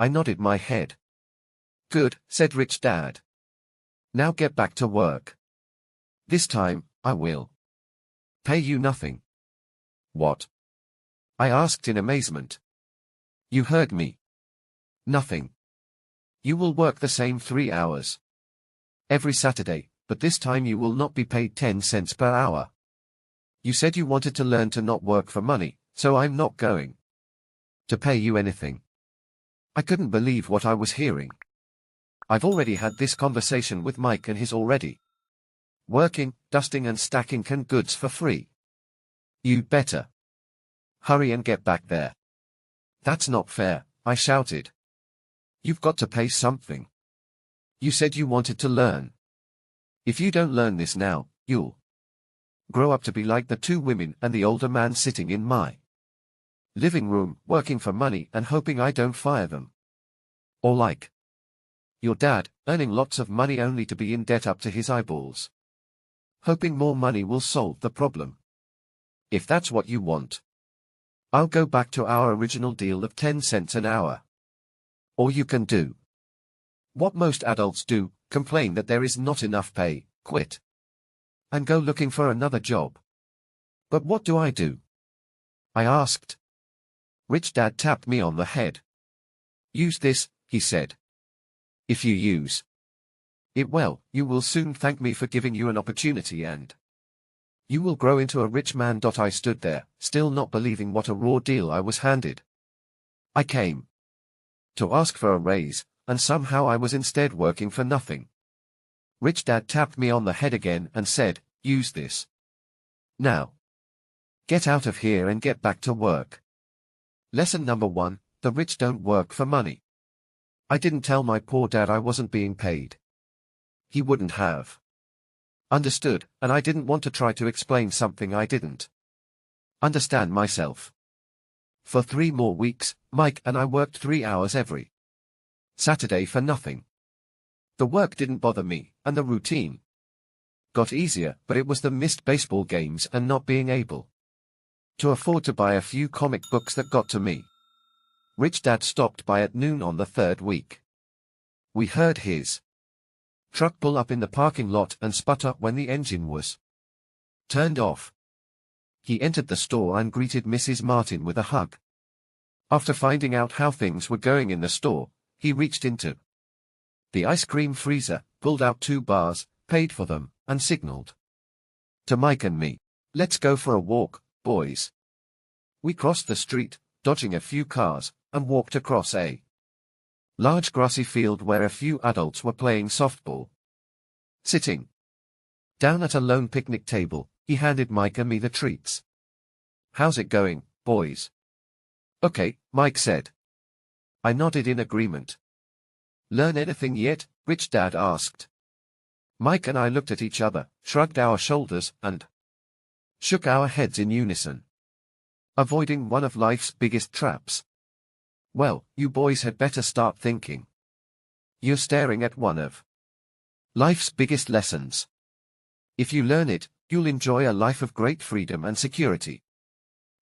I nodded my head. Good, said Rich Dad. Now get back to work. This time, I will pay you nothing. What? I asked in amazement. You heard me. Nothing. You will work the same 3 hours every Saturday, but this time you will not be paid 10 cents per hour. You said you wanted to learn to not work for money, so I'm not going to pay you anything. I couldn't believe what I was hearing. I've already had this conversation with Mike and he's already working, dusting and stacking canned goods for free. You'd better hurry and get back there. That's not fair, I shouted. You've got to pay something. You said you wanted to learn. If you don't learn this now, you'll grow up to be like the 2 women and the older man sitting in my living room, working for money and hoping I don't fire them. Or like your dad, earning lots of money only to be in debt up to his eyeballs, hoping more money will solve the problem. If that's what you want, I'll go back to our original deal of 10 cents an hour. Or you can do what most adults do, complain that there is not enough pay, quit, and go looking for another job. But what do I do? I asked. Rich Dad tapped me on the head. Use this, he said. If you use it well, you will soon thank me for giving you an opportunity and you will grow into a rich man. I stood there, still not believing what a raw deal I was handed. I came to ask for a raise, and somehow I was instead working for nothing. Rich Dad tapped me on the head again and said, use this. Now, get out of here and get back to work. Lesson number 1, the rich don't work for money. I didn't tell my poor dad I wasn't being paid. He wouldn't have understood, and I didn't want to try to explain something I didn't understand myself. For 3 more weeks, Mike and I worked 3 hours every Saturday for nothing. The work didn't bother me, and the routine got easier, but it was the missed baseball games and not being able to afford to buy a few comic books that got to me. Rich Dad stopped by at noon on the 3rd week. We heard his truck pull up in the parking lot and sputter when the engine was turned off. He entered the store and greeted Mrs. Martin with a hug. After finding out how things were going in the store, he reached into the ice cream freezer, pulled out 2 bars, paid for them, and signaled to Mike and me, "Let's go for a walk, boys." We crossed the street, dodging a few cars, and walked across a large grassy field where a few adults were playing softball. Sitting down at a lone picnic table, he handed Mike and me the treats. "How's it going, boys?" "Okay," Mike said. I nodded in agreement. "Learn anything yet?" Rich Dad asked. Mike and I looked at each other, shrugged our shoulders, and shook our heads in unison. Avoiding one of life's biggest traps. "Well, you boys had better start thinking. You're staring at one of life's biggest lessons. If you learn it, you'll enjoy a life of great freedom and security.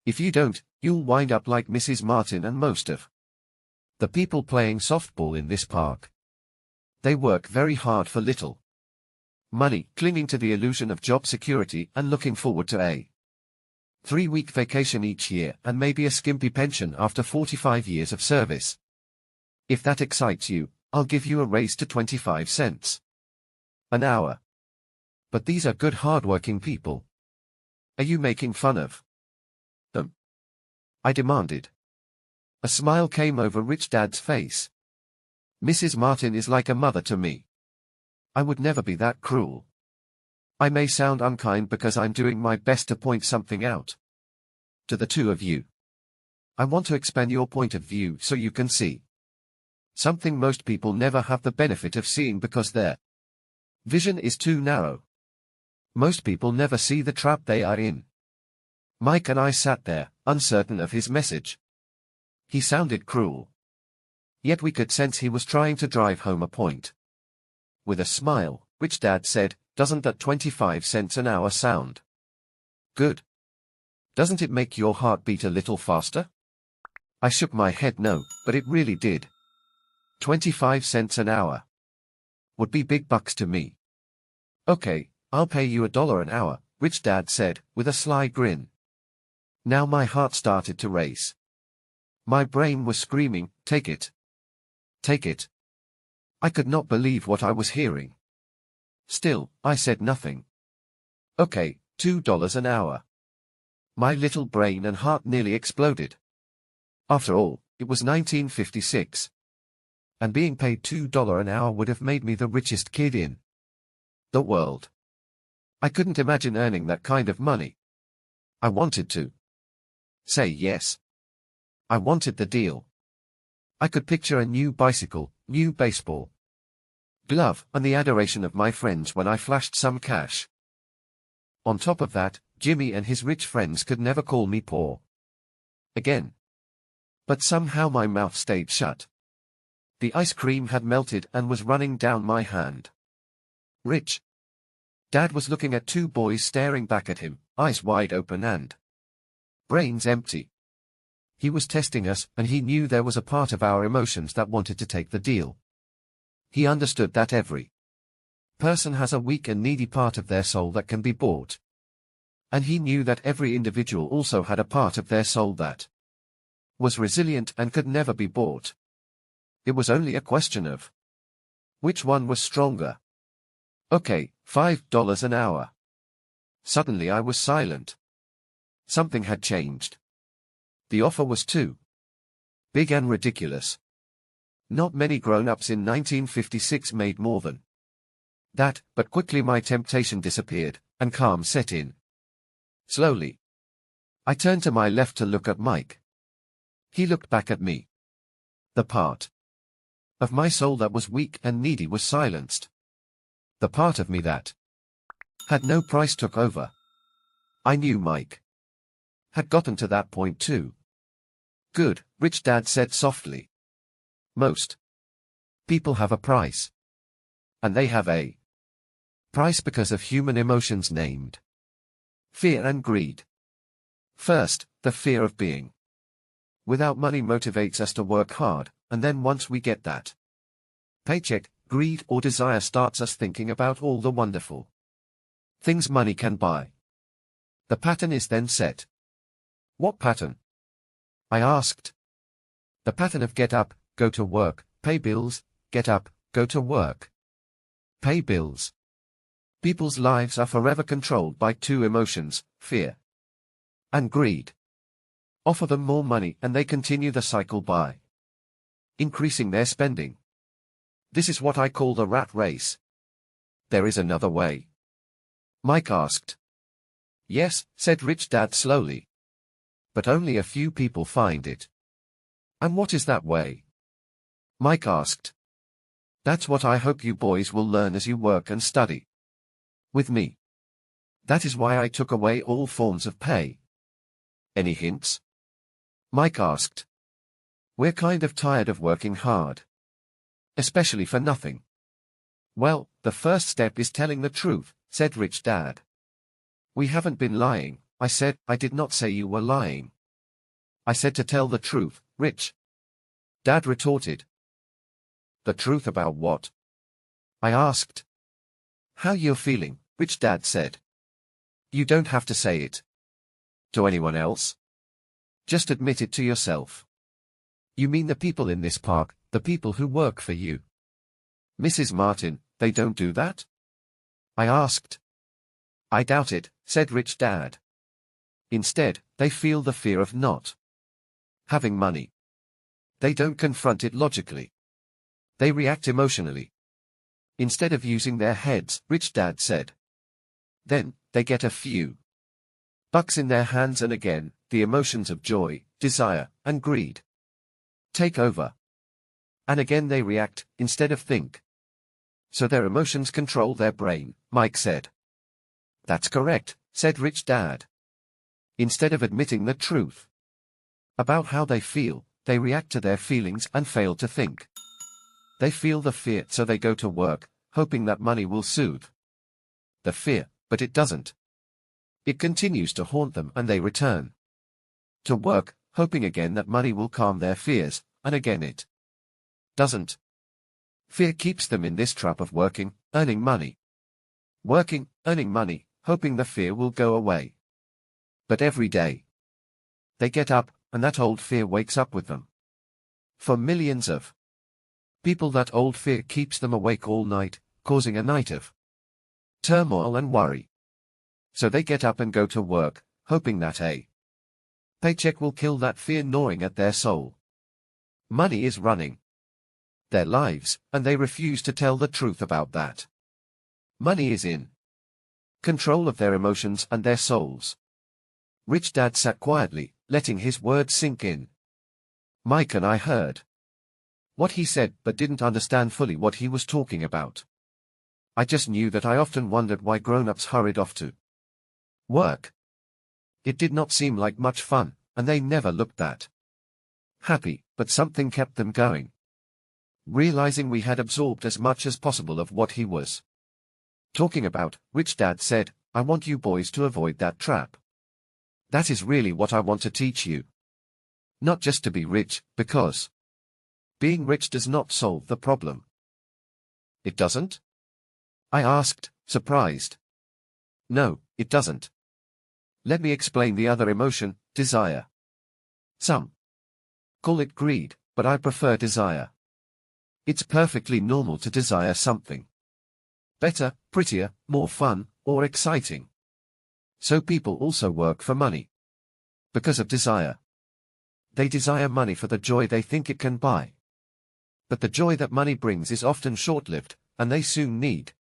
If you don't, you'll wind up like Mrs. Martin and most of the people playing softball in this park. They work very hard for little money, clinging to the illusion of job security and looking forward to a 3-week vacation each year and maybe a skimpy pension after 45 years of service. If that excites you, I'll give you a raise to 25 cents an hour. But these are good hardworking people. Are you making fun of them?" I demanded. A smile came over Rich Dad's face. "Mrs. Martin is like a mother to me. I would never be that cruel. I may sound unkind because I'm doing my best to point something out to the 2 of you. I want to expand your point of view so you can see something most people never have the benefit of seeing because their vision is too narrow. Most people never see the trap they are in." Mike and I sat there, uncertain of his message. He sounded cruel. Yet we could sense he was trying to drive home a point. With a smile, Rich Dad said, "Doesn't that 25 cents an hour sound good? Doesn't it make your heart beat a little faster?" I shook my head no, but it really did. 25 cents an hour. Would be big bucks to me. Okay, I'll pay you $1 an hour, Rich Dad said, with a sly grin. Now my heart started to race. My brain was screaming, take it. Take it. I could not believe what I was hearing. Still, I said nothing. Okay, $2 an hour. My little brain and heart nearly exploded. After all, it was 1956. And being paid $2 an hour would have made me the richest kid in the world. I couldn't imagine earning that kind of money. I wanted to say yes. I wanted the deal. I could picture a new bicycle, new baseball glove, and the adoration of my friends when I flashed some cash. On top of that, Jimmy and his rich friends could never call me poor again. But somehow my mouth stayed shut. The ice cream had melted and was running down my hand. Rich Dad was looking at two boys staring back at him, eyes wide open and brains empty. He was testing us, and he knew there was a part of our emotions that wanted to take the deal. He understood that every person has a weak and needy part of their soul that can be bought. And he knew that every individual also had a part of their soul that was resilient and could never be bought. It was only a question of which one was stronger. Okay, $5 an hour. Suddenly I was silent. Something had changed. The offer was too big and ridiculous. Not many grown-ups in 1956 made more than that, but quickly my temptation disappeared, and calm set in. Slowly, I turned to my left to look at Mike. He looked back at me. The part of my soul that was weak and needy was silenced. The part of me that had no price took over. I knew Mike had gotten to that point too. Good, Rich Dad said softly. Most people have a price. And they have a price because of human emotions named fear and greed. First, the fear of being without money motivates us to work hard, and then once we get that paycheck, greed or desire starts us thinking about all the wonderful things money can buy. The pattern is then set. What pattern? I asked. The pattern of get up, go to work, pay bills, get up, go to work, pay bills. People's lives are forever controlled by two emotions, fear and greed. Offer them more money and they continue the cycle by increasing their spending. This is what I call the rat race. There is another way? Mike asked. Yes, said Rich Dad slowly. But only a few people find it. And what is that way? Mike asked. That's what I hope you boys will learn as you work and study with me. That is why I took away all forms of pay. Any hints? Mike asked. We're kind of tired of working hard. Especially for nothing. Well, the first step is telling the truth, said Rich Dad. We haven't been lying, I said. I did not say you were lying. I said to tell the truth, Rich Dad retorted. The truth about what? I asked. How you're feeling, Rich Dad said. You don't have to say it to anyone else. Just admit it to yourself. You mean the people in this park, the people who work for you? Mrs. Martin, they don't do that? I asked. I doubt it, said Rich Dad. Instead, they feel the fear of not having money. They don't confront it logically. They react emotionally. Instead of using their heads, Rich Dad said. Then, they get a few bucks in their hands and again, the emotions of joy, desire, and greed take over. And again they react, instead of think. So their emotions control their brain, Mike said. That's correct, said Rich Dad. Instead of admitting the truth about how they feel, they react to their feelings and fail to think. They feel the fear, so they go to work, hoping that money will soothe the fear, but it doesn't. It continues to haunt them and they return to work, hoping again that money will calm their fears, and again it doesn't. Fear keeps them in this trap of working, earning money. Working, earning money, hoping the fear will go away. But every day, they get up, and that old fear wakes up with them. For millions of people, that old fear keeps them awake all night, causing a night of turmoil and worry. So they get up and go to work, hoping that a paycheck will kill that fear gnawing at their soul. Money is running their lives, and they refuse to tell the truth about that. Money is in control of their emotions and their souls. Rich Dad sat quietly, letting his words sink in. Mike and I heard what he said but didn't understand fully what he was talking about. I just knew that I often wondered why grown-ups hurried off to work. It did not seem like much fun, and they never looked that happy, but something kept them going. Realizing we had absorbed as much as possible of what he was talking about, Rich Dad said, I want you boys to avoid that trap. That is really what I want to teach you. Not just to be rich, because being rich does not solve the problem. It doesn't? I asked, surprised. No, it doesn't. Let me explain the other emotion, desire. Some call it greed, but I prefer desire. It's perfectly normal to desire something better, prettier, more fun, or exciting. So people also work for money because of desire. They desire money for the joy they think it can buy. But the joy that money brings is often short-lived, and they soon need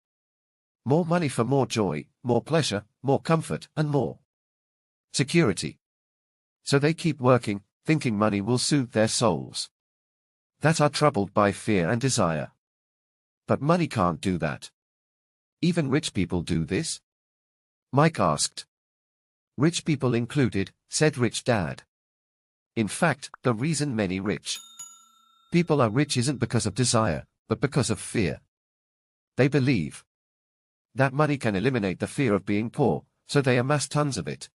more money for more joy, more pleasure, more comfort, and more security. So they keep working, thinking money will soothe their souls that are troubled by fear and desire. But money can't do that. Even rich people do this? Mike asked. Rich people included, said Rich Dad. In fact, the reason many rich people are rich isn't because of desire, but because of fear. They believe that money can eliminate the fear of being poor, so they amass tons of it.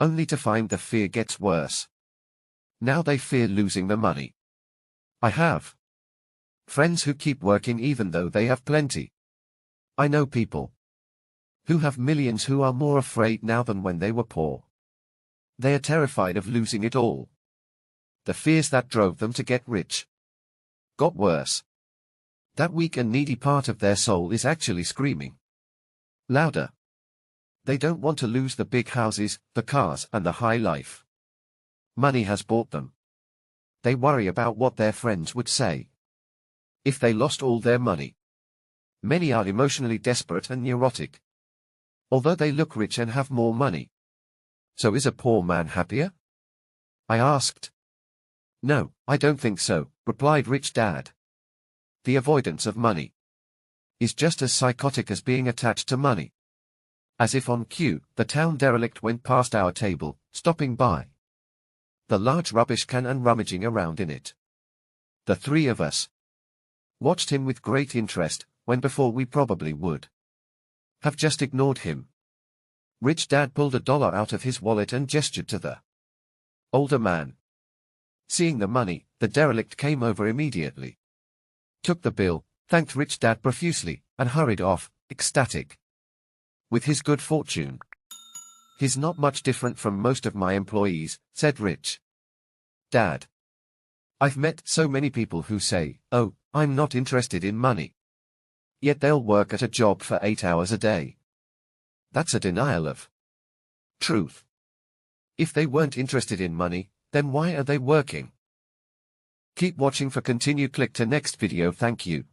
Only to find the fear gets worse. Now they fear losing the money. I have friends who keep working even though they have plenty. I know people who have millions who are more afraid now than when they were poor. They are terrified of losing it all. The fears that drove them to get rich got worse. That weak and needy part of their soul is actually screaming louder. They don't want to lose the big houses, the cars, and the high life money has bought them. They worry about what their friends would say if they lost all their money. Many are emotionally desperate and neurotic, although they look rich and have more money. So is a poor man happier? I asked. No, I don't think so, replied Rich Dad. The avoidance of money is just as psychotic as being attached to money. As if on cue, the town derelict went past our table, stopping by the large rubbish can and rummaging around in it. The three of us watched him with great interest, when before we probably would have just ignored him. Rich Dad pulled $1 out of his wallet and gestured to the older man. Seeing the money, the derelict came over immediately, took the bill, thanked Rich Dad profusely, and hurried off, ecstatic with his good fortune. He's not much different from most of my employees, said Rich Dad. I've met so many people who say, oh, I'm not interested in money. Yet they'll work at a job for 8 hours a day. That's a denial of truth. If they weren't interested in money, then why are they working? Keep watching for continued. Click to next video. Thank you.